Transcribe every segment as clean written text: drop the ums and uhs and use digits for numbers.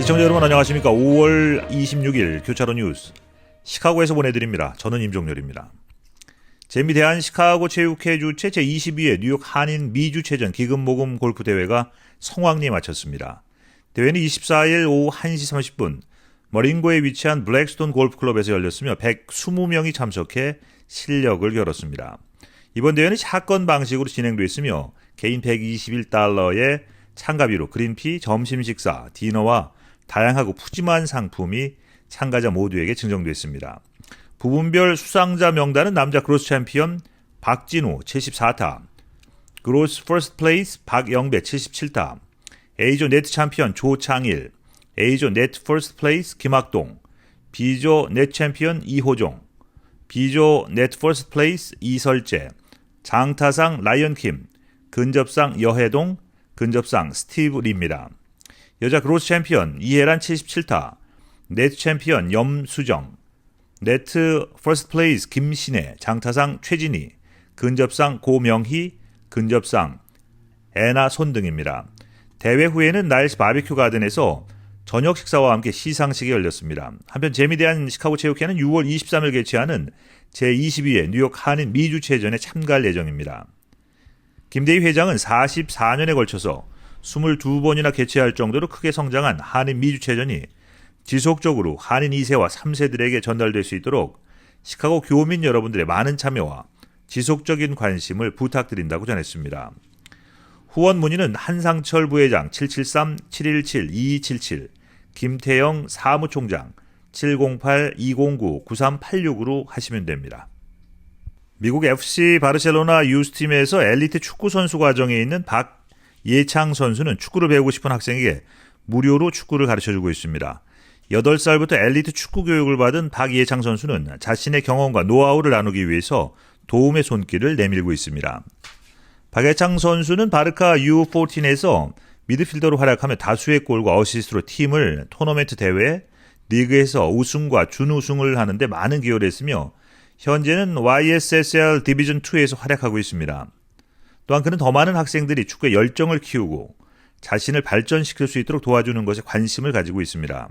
시청자 여러분 안녕하십니까. 5월 26일 교차로 뉴스 시카고에서 보내드립니다. 저는 임종렬입니다. 재미대한 시카고 체육회 주최 제22회 뉴욕 한인 미주체전 기금모금 골프대회가 성황리에 마쳤습니다. 대회는 24일 오후 1시 30분 머린고에 위치한 블랙스톤 골프클럽에서 열렸으며 120명이 참석해 실력을 겨뤘습니다. 이번 대회는 샷건 방식으로 진행됐으며 개인 121달러의 참가비로 그린피, 점심식사, 디너와 다양하고 푸짐한 상품이 참가자 모두에게 증정됐습니다. 부분별 수상자 명단은 남자 그로스 챔피언 박진우 74타, 그로스 퍼스트 플레이스 박영배 77타, A조 네트 챔피언 조창일, A조 네트 퍼스트 플레이스 김학동, B조 네트 챔피언 이호종, B조 네트 퍼스트 플레이스 이설재, 장타상 라이언킴, 근접상 여해동, 근접상 스티브 리입니다. 여자 그로스 챔피언 이혜란 77타, 네트 챔피언 염수정, 네트 퍼스트 플레이스 김신혜, 장타상 최진희, 근접상 고명희, 근접상 애나 손등입니다. 대회 후에는 나일스 바비큐 가든에서 저녁 식사와 함께 시상식이 열렸습니다. 한편 재미대한 시카고 체육회는 6월 23일 개최하는 제22회 뉴욕 한인 미주체전에 참가할 예정입니다. 김대희 회장은 44년에 걸쳐서 22번이나 개최할 정도로 크게 성장한 한인 미주체전이 지속적으로 한인 2세와 3세들에게 전달될 수 있도록 시카고 교민 여러분들의 많은 참여와 지속적인 관심을 부탁드린다고 전했습니다. 후원 문의는 한상철 부회장 773-717-2277, 김태영 사무총장 708-209-9386으로 하시면 됩니다. 미국 FC 바르셀로나 유스팀에서 엘리트 축구 선수 과정에 있는 박예창 선수는 축구를 배우고 싶은 학생에게 무료로 축구를 가르쳐주고 있습니다. 8살부터 엘리트 축구 교육을 받은 박예창 선수는 자신의 경험과 노하우를 나누기 위해서 도움의 손길을 내밀고 있습니다. 박예창 선수는 바르카 U14에서 미드필더로 활약하며 다수의 골과 어시스트로 팀을 토너먼트 대회, 리그에서 우승과 준우승을 하는데 많은 기여를 했으며 현재는 YSSL 디비전 2에서 활약하고 있습니다. 또한 그는 더 많은 학생들이 축구에 열정을 키우고 자신을 발전시킬 수 있도록 도와주는 것에 관심을 가지고 있습니다.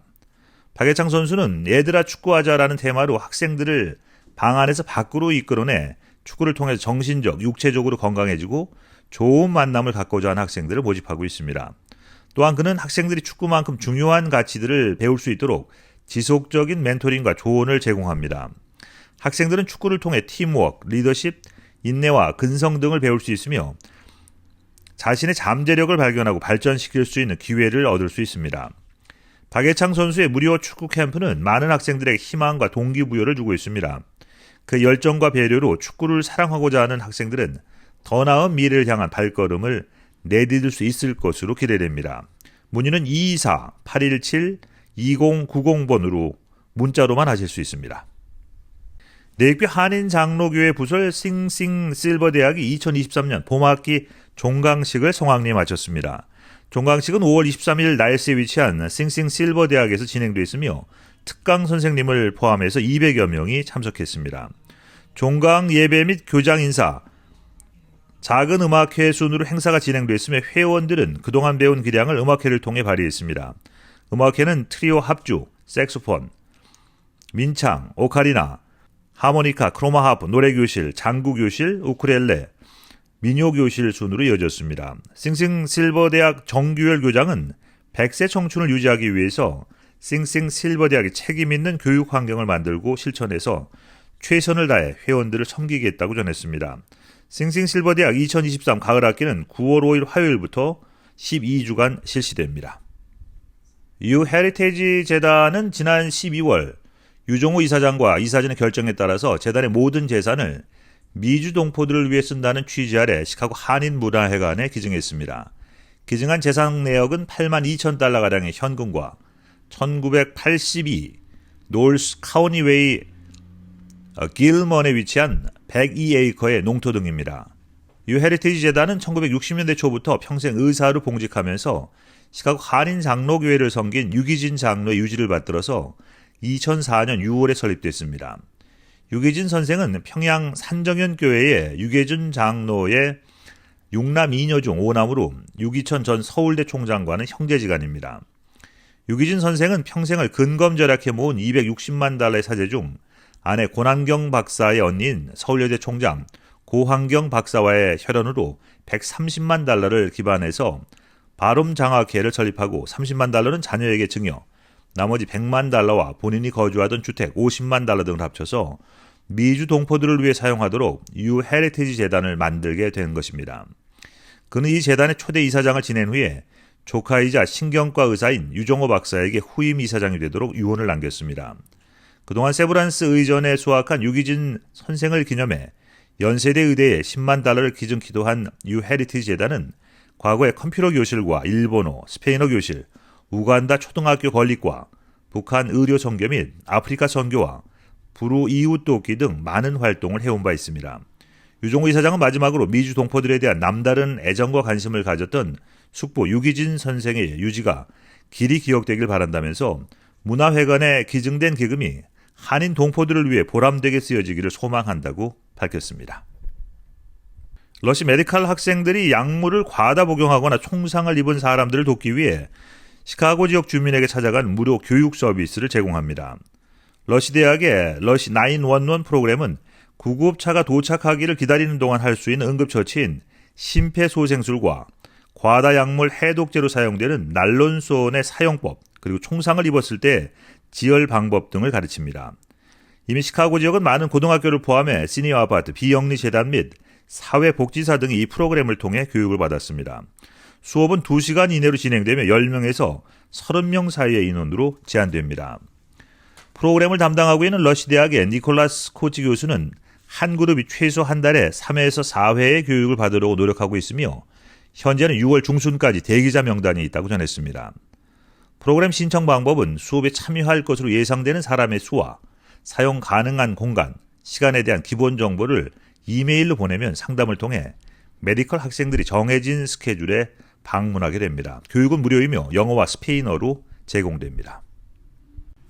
박예창 선수는 얘들아 축구하자라는 테마로 학생들을 방 안에서 밖으로 이끌어내 축구를 통해서 정신적, 육체적으로 건강해지고 좋은 만남을 갖고자 하는 학생들을 모집하고 있습니다. 또한 그는 학생들이 축구만큼 중요한 가치들을 배울 수 있도록 지속적인 멘토링과 조언을 제공합니다. 학생들은 축구를 통해 팀워크, 리더십, 인내와 근성 등을 배울 수 있으며 자신의 잠재력을 발견하고 발전시킬 수 있는 기회를 얻을 수 있습니다. 박예창 선수의 무료 축구 캠프는 많은 학생들에게 희망과 동기부여를 주고 있습니다. 그 열정과 배려로 축구를 사랑하고자 하는 학생들은 더 나은 미래를 향한 발걸음을 내디딜 수 있을 것으로 기대됩니다. 문의는 224-817-2090번으로 문자로만 하실 수 있습니다. 내육교 한인장로교회 부설 싱싱실버대학이 2023년 봄학기 종강식을 성황리에 마쳤습니다. 종강식은 5월 23일 나일스에 위치한 싱싱실버대학에서 진행됐으며 특강 선생님을 포함해서 200여 명이 참석했습니다. 종강 예배 및 교장 인사, 작은 음악회 순으로 행사가 진행됐으며 회원들은 그동안 배운 기량을 음악회를 통해 발휘했습니다. 음악회는 트리오 합주, 색소폰, 민창, 오카리나, 하모니카, 크로마하프, 노래교실, 장구교실, 우쿨렐레, 민요교실 순으로 이어졌습니다. 싱싱실버대학 정규열 교장은 100세 청춘을 유지하기 위해서 싱싱실버대학의 책임있는 교육 환경을 만들고 실천해서 최선을 다해 회원들을 섬기겠다고 전했습니다. 싱싱실버대학 2023 가을학기는 9월 5일 화요일부터 12주간 실시됩니다. 유 헤리테이지 재단은 지난 12월 유종호 이사장과 이사진의 결정에 따라서 재단의 모든 재산을 미주 동포들을 위해 쓴다는 취지 아래 시카고 한인문화회관에 기증했습니다. 기증한 재산 내역은 82,000달러가량의 현금과 1982 노스 카우니웨이 길먼에 위치한 102에이커의 농토 등입니다. 유 헤리티지 재단은 1960년대 초부터 평생 의사로 봉직하면서 시카고 한인장로교회를 섬긴 유기진 장로의 유지를 받들어서 2004년 6월에 설립됐습니다. 유기진 선생은 평양 산정현교회의 유계준 장로의 6남 2녀 중 5남으로 유기천 전 서울대 총장과는 형제지간입니다. 유기진 선생은 평생을 근검절약해 모은 260만 달러의 사재 중 아내 고난경 박사의 언니인 서울여대 총장 고환경 박사와의 혈연으로 130만 달러를 기반해서 발음장학회를 설립하고 30만 달러는 자녀에게 증여, 나머지 100만 달러와 본인이 거주하던 주택 50만 달러 등을 합쳐서 미주 동포들을 위해 사용하도록 유 헤리티지 재단을 만들게 된 것입니다. 그는 이 재단의 초대 이사장을 지낸 후에 조카이자 신경과 의사인 유종호 박사에게 후임 이사장이 되도록 유언을 남겼습니다. 그동안 세브란스 의전에 수학한 유기진 선생을 기념해 연세대 의대에 10만 달러를 기증키도 한 유 헤리티지 재단은 과거에 컴퓨터 교실과 일본어, 스페인어 교실, 우간다 초등학교 건립과 북한 의료 선교 및 아프리카 선교와 부루 이웃 돕기 등 많은 활동을 해온 바 있습니다. 유종호 이사장은 마지막으로 미주 동포들에 대한 남다른 애정과 관심을 가졌던 숙부 유기진 선생의 유지가 길이 기억되길 바란다면서 문화회관에 기증된 기금이 한인 동포들을 위해 보람되게 쓰여지기를 소망한다고 밝혔습니다. 러시 메디칼 학생들이 약물을 과다 복용하거나 총상을 입은 사람들을 돕기 위해 시카고 지역 주민에게 찾아간 무료 교육 서비스를 제공합니다. 러시 대학의 러시 911 프로그램은 구급차가 도착하기를 기다리는 동안 할 수 있는 응급처치인 심폐소생술과 과다 약물 해독제로 사용되는 난론손의 사용법, 그리고 총상을 입었을 때 지혈 방법 등을 가르칩니다. 이미 시카고 지역은 많은 고등학교를 포함해 시니어 아파트, 비영리 재단 및 사회복지사 등이 이 프로그램을 통해 교육을 받았습니다. 수업은 2시간 이내로 진행되며 10명에서 30명 사이의 인원으로 제한됩니다. 프로그램을 담당하고 있는 러시 대학의 니콜라스 코치 교수는 한 그룹이 최소 한 달에 3회에서 4회의 교육을 받으려고 노력하고 있으며 현재는 6월 중순까지 대기자 명단이 있다고 전했습니다. 프로그램 신청 방법은 수업에 참여할 것으로 예상되는 사람의 수와 사용 가능한 공간, 시간에 대한 기본 정보를 이메일로 보내면 상담을 통해 메디컬 학생들이 정해진 스케줄에 방문하게 됩니다. 교육은 무료이며 영어와 스페인어로 제공됩니다.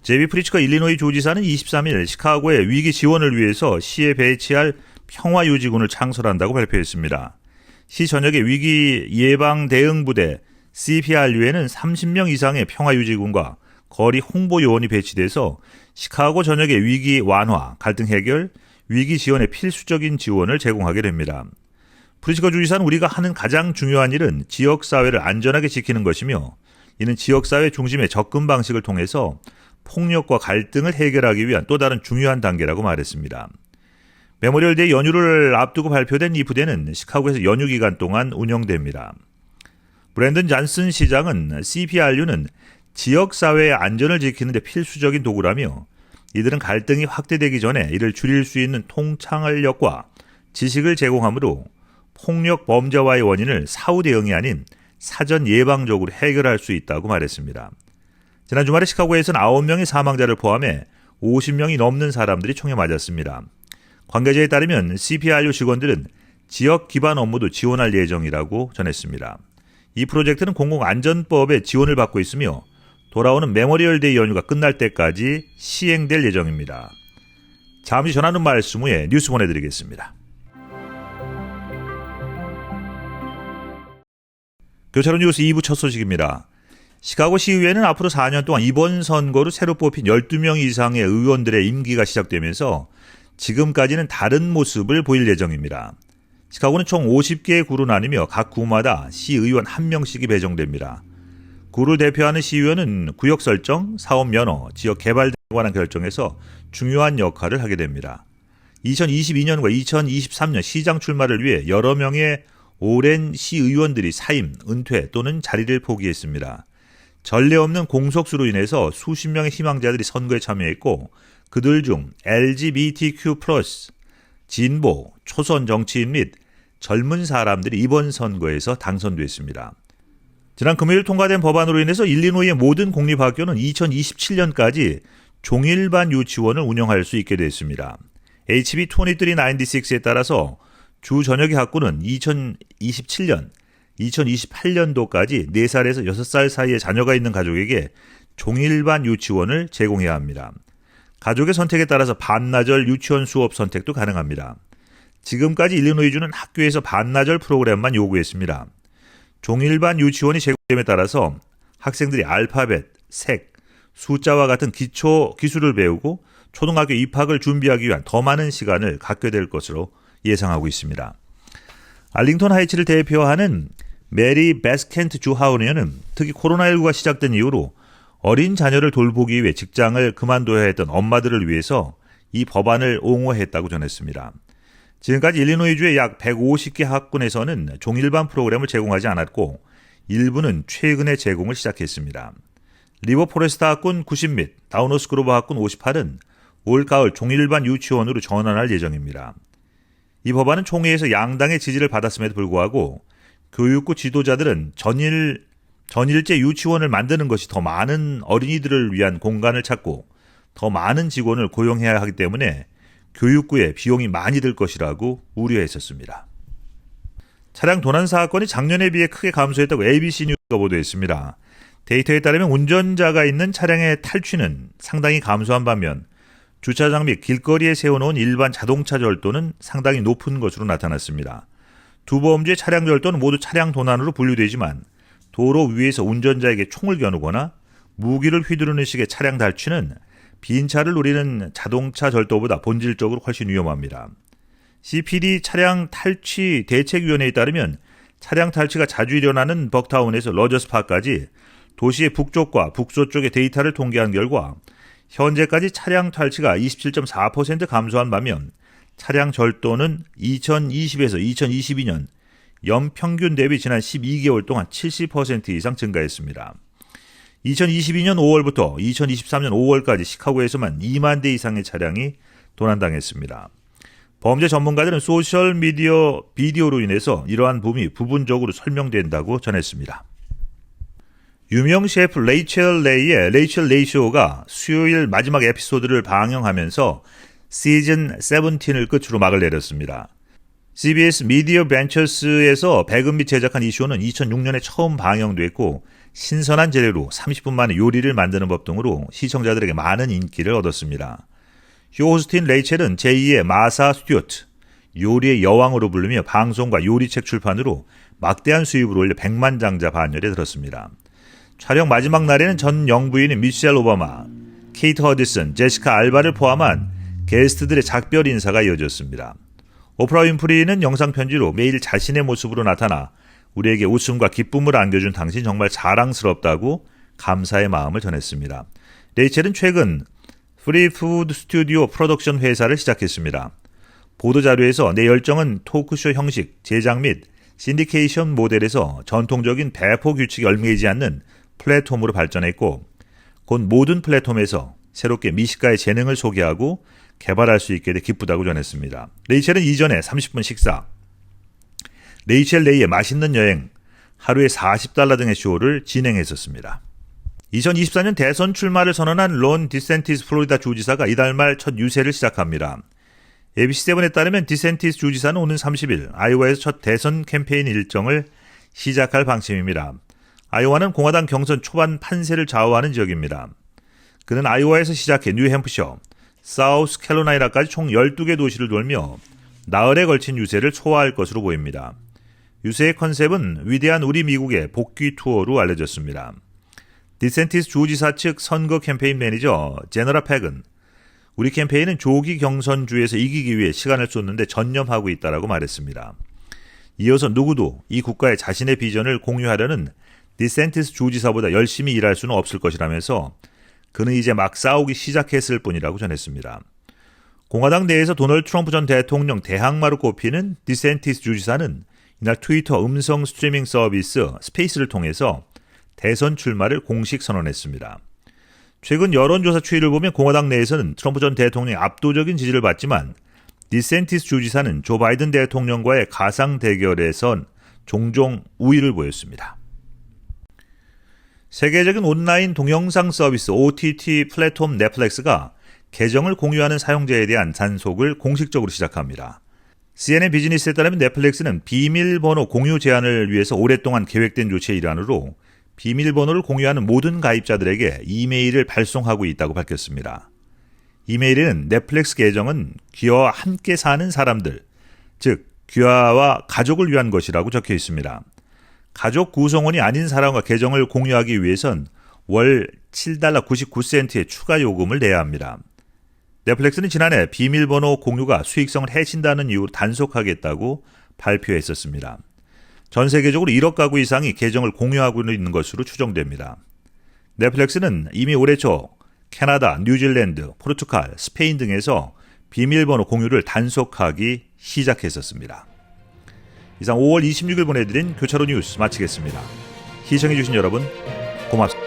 제비 프리츠커 일리노이 주지사는 23일 시카고의 위기 지원을 위해서 시에 배치할 평화유지군을 창설한다고 발표했습니다. 시 전역의 위기 예방 대응 부대 CPRU에는 30명 이상의 평화유지군과 거리 홍보 요원이 배치돼서 시카고 전역의 위기 완화, 갈등 해결, 위기 지원에 필수적인 지원을 제공하게 됩니다. 프리츠커 주지사는 우리가 하는 가장 중요한 일은 지역사회를 안전하게 지키는 것이며 이는 지역사회 중심의 접근 방식을 통해서 폭력과 갈등을 해결하기 위한 또 다른 중요한 단계라고 말했습니다. 메모리얼데이 연휴를 앞두고 발표된 이 부대는 시카고에서 연휴 기간 동안 운영됩니다. 브랜든 잔슨 시장은 CPRU는 지역사회의 안전을 지키는 데 필수적인 도구라며 이들은 갈등이 확대되기 전에 이를 줄일 수 있는 통찰력과 지식을 제공하므로 폭력 범죄와의 원인을 사후 대응이 아닌 사전 예방적으로 해결할 수 있다고 말했습니다. 지난 주말에 시카고에서는 9명의 사망자를 포함해 50명이 넘는 사람들이 총에 맞았습니다. 관계자에 따르면 CPRU 직원들은 지역 기반 업무도 지원할 예정이라고 전했습니다. 이 프로젝트는 공공안전법의 지원을 받고 있으며 돌아오는 메모리얼데이 연휴가 끝날 때까지 시행될 예정입니다. 잠시 전하는 말씀 후에 뉴스 보내드리겠습니다. 교차로 뉴스 2부 첫 소식입니다. 시카고 시의회는 앞으로 4년 동안 이번 선거로 새로 뽑힌 12명 이상의 의원들의 임기가 시작되면서 지금까지는 다른 모습을 보일 예정입니다. 시카고는 총 50개의 구로 나뉘며 각 구마다 시의원 1명씩이 배정됩니다. 구를 대표하는 시의원은 구역 설정, 사업 면허, 지역 개발 등에 관한 결정에서 중요한 역할을 하게 됩니다. 2022년과 2023년 시장 출마를 위해 여러 명의 오랜 시의원들이 사임, 은퇴 또는 자리를 포기했습니다. 전례 없는 공석수로 인해서 수십 명의 희망자들이 선거에 참여했고 그들 중 LGBTQ+, 진보, 초선 정치인 및 젊은 사람들이 이번 선거에서 당선됐습니다. 지난 금요일 통과된 법안으로 인해서 일리노이의 모든 공립학교는 2027년까지 종일반 유치원을 운영할 수 있게 됐습니다. HB 2396에 따라서 주 전역의 학구는 2027년, 2028년도까지 4살에서 6살 사이의 자녀가 있는 가족에게 종일반 유치원을 제공해야 합니다. 가족의 선택에 따라서 반나절 유치원 수업 선택도 가능합니다. 지금까지 일리노이주는 학교에서 반나절 프로그램만 요구했습니다. 종일반 유치원이 제공됨에 따라서 학생들이 알파벳, 색, 숫자와 같은 기초 기술을 배우고 초등학교 입학을 준비하기 위한 더 많은 시간을 갖게 될 것으로 예상하고 있습니다. 알링턴 하이츠를 대표하는 메리 베스켄트 주하우니어는 특히 코로나19가 시작된 이후로 어린 자녀를 돌보기 위해 직장을 그만둬야 했던 엄마들을 위해서 이 법안을 옹호했다고 전했습니다. 지금까지 일리노이주의 약 150개 학군에서는 종일반 프로그램을 제공하지 않았고 일부는 최근에 제공을 시작했습니다. 리버 포레스트 학군 90 및 다우너스 그로버 학군 58은 올가을 종일반 유치원으로 전환할 예정입니다. 이 법안은 총회에서 양당의 지지를 받았음에도 불구하고 교육부 지도자들은 전일제 유치원을 만드는 것이 더 많은 어린이들을 위한 공간을 찾고 더 많은 직원을 고용해야 하기 때문에 교육부에 비용이 많이 들 것이라고 우려했었습니다. 차량 도난 사건이 작년에 비해 크게 감소했다고 ABC 뉴스가 보도했습니다. 데이터에 따르면 운전자가 있는 차량의 탈취는 상당히 감소한 반면 주차장 및 길거리에 세워놓은 일반 자동차 절도는 상당히 높은 것으로 나타났습니다. 두 범죄 차량 절도는 모두 차량 도난으로 분류되지만 도로 위에서 운전자에게 총을 겨누거나 무기를 휘두르는 식의 차량 탈취는 빈 차를 노리는 자동차 절도보다 본질적으로 훨씬 위험합니다. CPD 차량 탈취 대책위원회에 따르면 차량 탈취가 자주 일어나는 벅타운에서 러저스파까지 도시의 북쪽과 북서쪽의 데이터를 통계한 결과 현재까지 차량 탈취가 27.4% 감소한 반면 차량 절도는 2020에서 2022년 연평균 대비 지난 12개월 동안 70% 이상 증가했습니다. 2022년 5월부터 2023년 5월까지 시카고에서만 2만 대 이상의 차량이 도난당했습니다. 범죄 전문가들은 소셜미디어 비디오로 인해서 이러한 붐이 부분적으로 설명된다고 전했습니다. 유명 셰프 레이첼 레이의 레이첼 레이 쇼가 수요일 마지막 에피소드를 방영하면서 시즌 17을 끝으로 막을 내렸습니다. CBS 미디어 벤처스에서 배금미 제작한 이 쇼는 2006년에 처음 방영됐고 신선한 재료로 30분 만에 요리를 만드는 법 등으로 시청자들에게 많은 인기를 얻었습니다. 쇼 호스트인 레이첼은 제2의 마사 스튜어트, 요리의 여왕으로 불리며 방송과 요리책 출판으로 막대한 수입을 올려 백만장자 반열에 들었습니다. 촬영 마지막 날에는 전 영부인인 미셸 오바마, 케이트 허디슨, 제시카 알바를 포함한 게스트들의 작별 인사가 이어졌습니다. 오프라 윈프리는 영상 편지로 매일 자신의 모습으로 나타나 우리에게 웃음과 기쁨을 안겨준 당신 정말 자랑스럽다고 감사의 마음을 전했습니다. 레이첼은 최근 프리푸드 스튜디오 프로덕션 회사를 시작했습니다. 보도자료에서 내 열정은 토크쇼 형식, 제작 및 신디케이션 모델에서 전통적인 배포 규칙에 얽매이지 않는 플랫폼으로 발전했고 곧 모든 플랫폼에서 새롭게 미식가의 재능을 소개하고 개발할 수 있게 돼 기쁘다고 전했습니다. 레이첼은 이전에 30분 식사, 레이첼 레이의 맛있는 여행, 하루에 $40 등의 쇼를 진행했었습니다. 2024년 대선 출마를 선언한 론 디센티스 플로리다 주지사가 이달 말 첫 유세를 시작합니다. ABC7에 따르면 디센티스 주지사는 오는 30일 아이오와에서 첫 대선 캠페인 일정을 시작할 방침입니다. 아이오와는 공화당 경선 초반 판세를 좌우하는 지역입니다. 그는 아이오와에서 시작해 뉴햄프셔, 사우스 캐롤라이나까지 총 12개 도시를 돌며 나흘에 걸친 유세를 소화할 것으로 보입니다. 유세의 컨셉은 위대한 우리 미국의 복귀 투어로 알려졌습니다. 디센티스 주지사 측 선거 캠페인 매니저 제너라 팩은 우리 캠페인은 조기 경선주에서 이기기 위해 시간을 쏟는데 전념하고 있다라고 말했습니다. 이어서 누구도 이 국가의 자신의 비전을 공유하려는 디센티스 주지사보다 열심히 일할 수는 없을 것이라면서 그는 이제 막 싸우기 시작했을 뿐이라고 전했습니다. 공화당 내에서 도널드 트럼프 전 대통령 대항마로 꼽히는 디센티스 주지사는 이날 트위터 음성 스트리밍 서비스 스페이스를 통해서 대선 출마를 공식 선언했습니다. 최근 여론조사 추이를 보면 공화당 내에서는 트럼프 전 대통령의 압도적인 지지를 받지만 디센티스 주지사는 조 바이든 대통령과의 가상 대결에선 종종 우위를 보였습니다. 세계적인 온라인 동영상 서비스 OTT 플랫폼 넷플릭스가 계정을 공유하는 사용자에 대한 단속을 공식적으로 시작합니다. CNN 비즈니스에 따르면 넷플릭스는 비밀번호 공유 제한을 위해서 오랫동안 계획된 조치의 일환으로 비밀번호를 공유하는 모든 가입자들에게 이메일을 발송하고 있다고 밝혔습니다. 이메일에는 넷플릭스 계정은 귀하와 함께 사는 사람들, 즉 귀하와 가족을 위한 것이라고 적혀 있습니다. 가족 구성원이 아닌 사람과 계정을 공유하기 위해선 월 7달러 99센트의 추가 요금을 내야 합니다. 넷플릭스는 지난해 비밀번호 공유가 수익성을 해친다는 이유로 단속하겠다고 발표했었습니다. 전 세계적으로 1억 가구 이상이 계정을 공유하고 있는 것으로 추정됩니다. 넷플릭스는 이미 올해 초 캐나다, 뉴질랜드, 포르투갈, 스페인 등에서 비밀번호 공유를 단속하기 시작했었습니다. 이상 5월 26일 보내드린 교차로 뉴스 마치겠습니다. 시청해주신 여러분 고맙습니다.